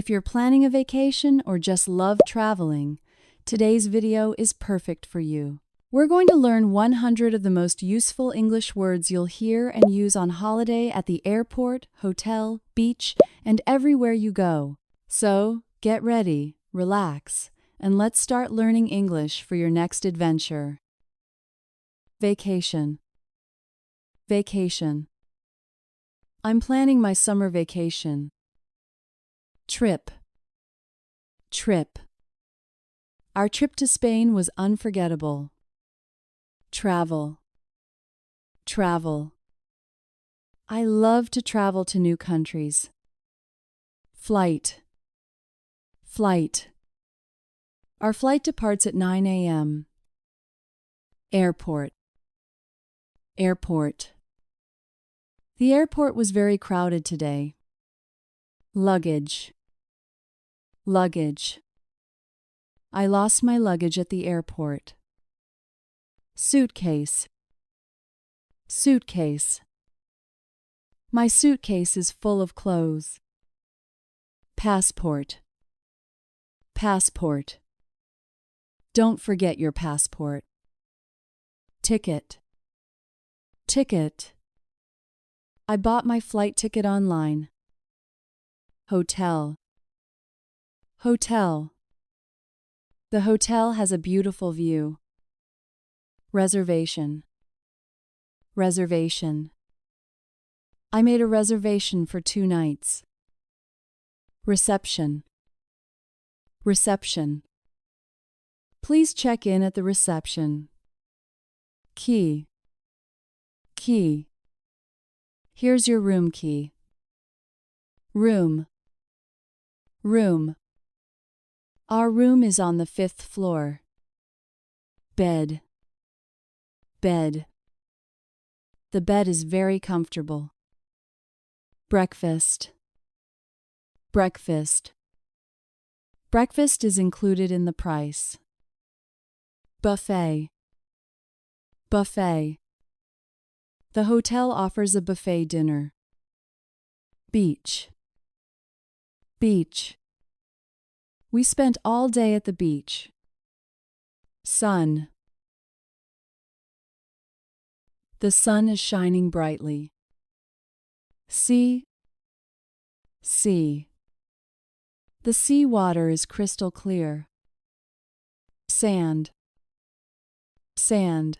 If you're planning a vacation or just love traveling, today's video is perfect for you. We're going to learn 100 of the most useful English words you'll hear and use on holiday at the airport, hotel, beach, and everywhere you go. So, get ready, relax, and let's start learning English for your next adventure. Vacation. Vacation. I'm planning my summer vacation. Trip. Trip. Our trip to Spain was unforgettable. Travel. Travel. I love to travel to new countries. Flight. Flight. Our flight departs at 9 a.m. Airport. Airport. The airport was very crowded today. Luggage. Luggage. I lost my luggage at the airport. Suitcase. Suitcase. My suitcase is full of clothes. Passport. Passport. Don't forget your passport. Ticket. Ticket. I bought my flight ticket online. Hotel. Hotel. The hotel has a beautiful view. Reservation. Reservation. I made a reservation for 2 nights. Reception. Reception. Please check in at the reception. Key. Key. Here's your room key. Room. Room. Our room is on the 5th floor. Bed. Bed. The bed is very comfortable. Breakfast. Breakfast. Breakfast is included in the price. Buffet. Buffet. The hotel offers a buffet dinner. Beach. Beach. We spent all day at the beach. Sun. The sun is shining brightly. Sea. Sea. The sea water is crystal clear. Sand. Sand.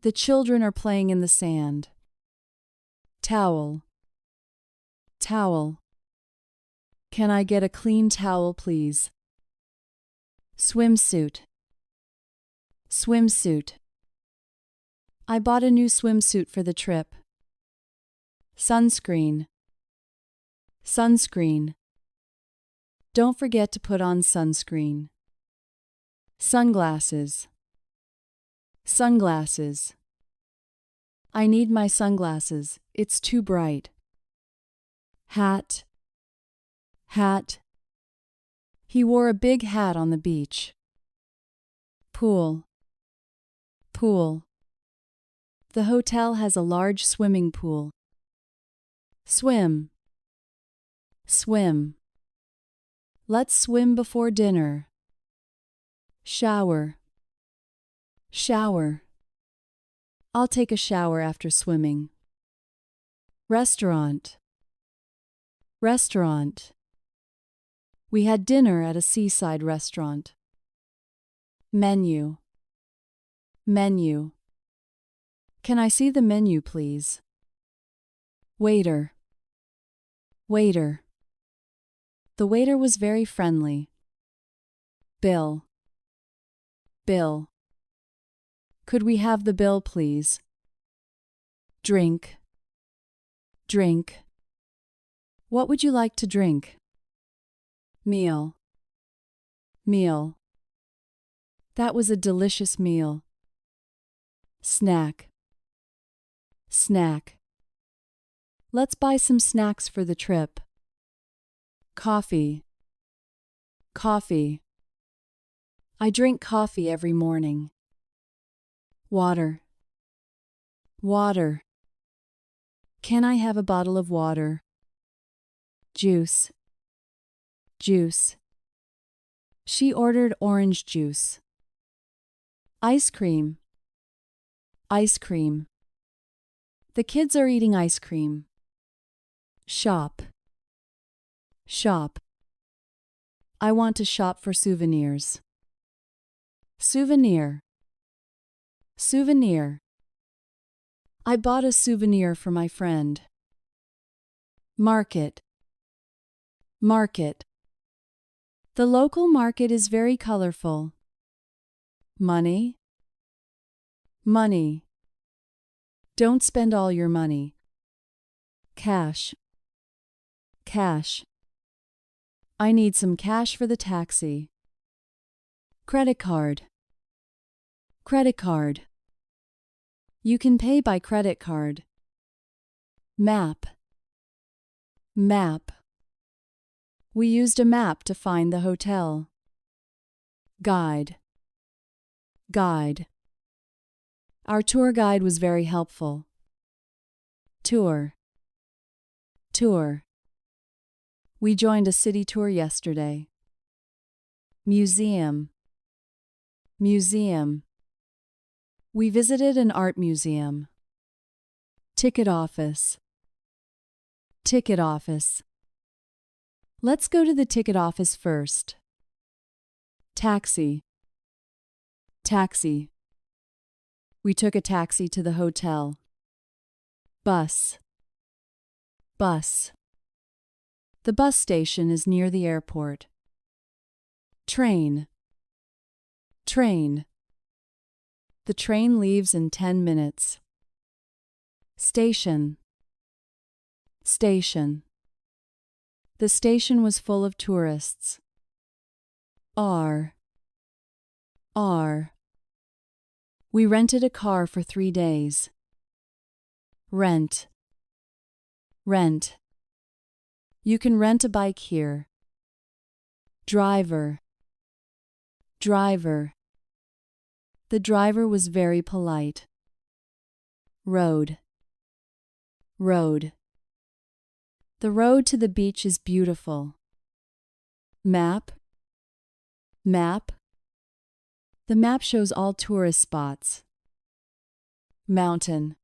The children are playing in the sand. Towel. Towel. Can I get a clean towel, please? Swimsuit. Swimsuit. I bought a new swimsuit for the trip. Sunscreen. Sunscreen. Don't forget to put on sunscreen. Sunglasses. Sunglasses. I need my sunglasses. It's too bright. Hat. Hat. He wore a big hat on the beach. Pool. Pool. The hotel has a large swimming pool. Swim. Swim. Let's swim before dinner. Shower. Shower. I'll take a shower after swimming. Restaurant. Restaurant. We had dinner at a seaside restaurant. Menu. Menu. Can I see the menu, please? Waiter. Waiter. The waiter was very friendly. Bill. Bill. Could we have the bill, please? Drink. Drink. What would you like to drink? Meal. Meal. That was a delicious meal. Snack. Snack. Let's buy some snacks for the trip. Coffee. Coffee. I drink coffee every morning. Water. Water. Can I have a bottle of water? Juice. Juice. She ordered orange juice. Ice cream. Ice cream. The kids are eating ice cream. Shop. Shop. I want to shop for souvenirs. Souvenir. Souvenir. I bought a souvenir for my friend. Market. Market. The local market is very colorful. Money. Money. Don't spend all your money. Cash. Cash. I need some cash for the taxi. Credit card. Credit card. You can pay by credit card. Map. Map. We used a map to find the hotel. Guide. Guide. Our tour guide was very helpful. Tour. Tour. We joined a city tour yesterday. Museum. Museum. We visited an art museum. Ticket office. Ticket office. Let's go to the ticket office first. Taxi. Taxi. We took a taxi to the hotel. Bus. Bus. The bus station is near the airport. Train. Train. The train leaves in 10 minutes. Station. Station. The station was full of tourists. R. R. We rented a car for 3 days. Rent. Rent. You can rent a bike here. Driver. Driver. The driver was very polite. Road. Road. The road to the beach is beautiful. Map. Map. The map shows all tourist spots. Mountain.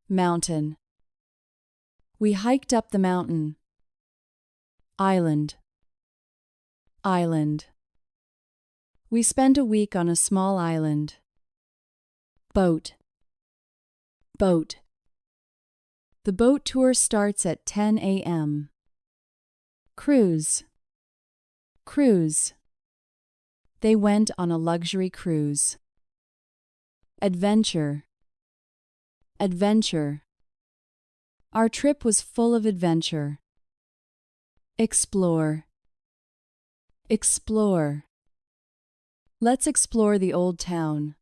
Mountain. We hiked up the mountain. Island. Island. We spent a week on a small island. Boat. Boat. The boat tour starts at 10 a.m. Cruise. Cruise. They went on a luxury cruise. Adventure. Adventure. Our trip was full of adventure. Explore. Explore. Let's explore the old town.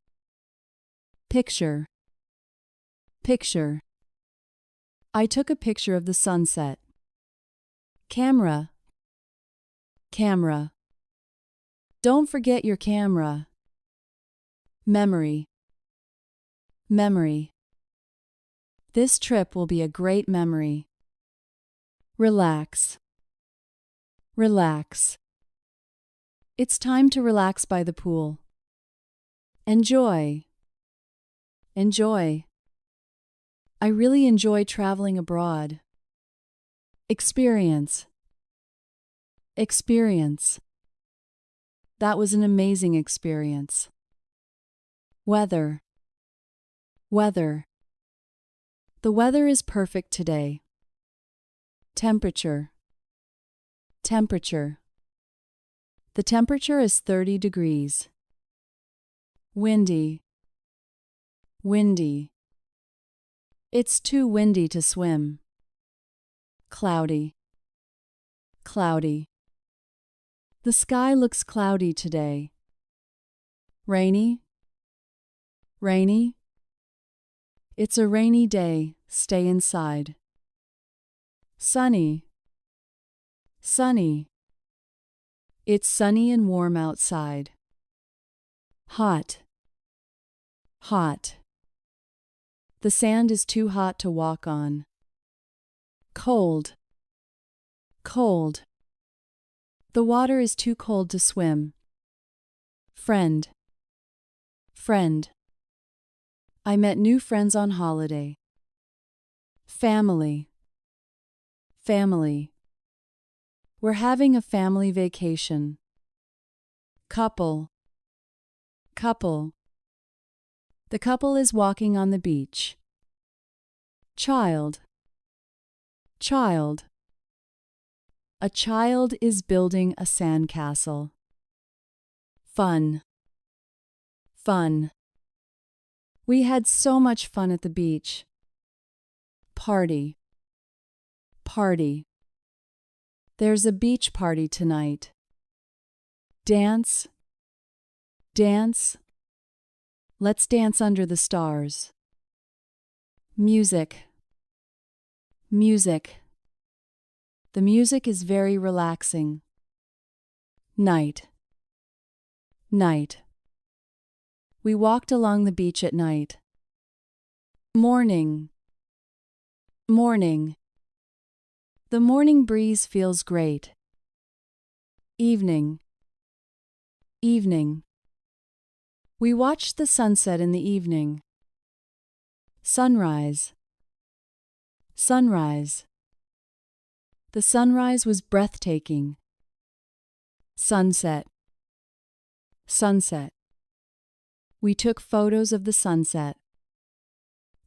Picture. Picture. I took a picture of the sunset. Camera. Camera. Don't forget your camera. Memory. Memory. This trip will be a great memory. Relax. Relax. It's time to relax by the pool. Enjoy. Enjoy. I really enjoy traveling abroad. Experience. Experience. That was an amazing experience. Weather. Weather. The weather is perfect today. Temperature. Temperature. The temperature is 30 degrees. Windy. Windy. It's too windy to swim. Cloudy. Cloudy. The sky looks cloudy today. Rainy. Rainy. It's a rainy day, stay inside. Sunny. Sunny. It's sunny and warm outside. Hot. Hot. The sand is too hot to walk on. Cold. Cold. The water is too cold to swim. Friend. Friend. I met new friends on holiday. Family. Family. We're having a family vacation. Couple. Couple. The couple is walking on the beach. Child. Child. A child is building a sandcastle. Fun. Fun. We had so much fun at the beach. Party. Party. There's a beach party tonight. Dance. Dance. Let's dance under the stars. Music. Music. The music is very relaxing. Night. Night. We walked along the beach at night. Morning. Morning. The morning breeze feels great. Evening. Evening. We watched the sunset in the evening. Sunrise. Sunrise. The sunrise was breathtaking. Sunset. Sunset. We took photos of the sunset.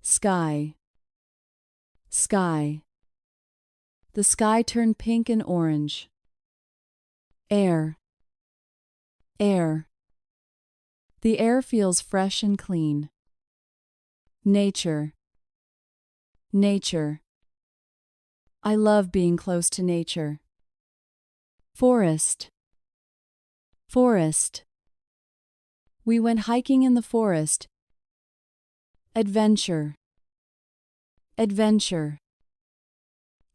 Sky. Sky. The sky turned pink and orange. Air. Air. The air feels fresh and clean. Nature. Nature. I love being close to nature. Forest. Forest. We went hiking in the forest. Adventure. Adventure.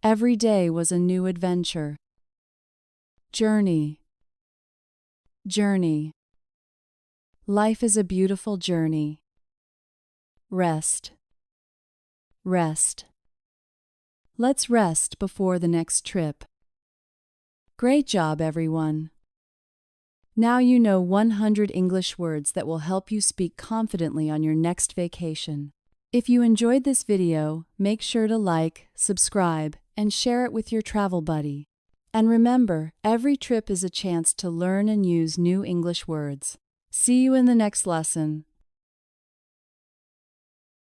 Every day was a new adventure. Journey. Journey. Life is a beautiful journey. Rest. Rest. Let's rest before the next trip. Great job, everyone. Now you know 100 English words that will help you speak confidently on your next vacation. If you enjoyed this video, make sure to like, subscribe, and share it with your travel buddy. And remember, every trip is a chance to learn and use new English words. See you in the next lesson.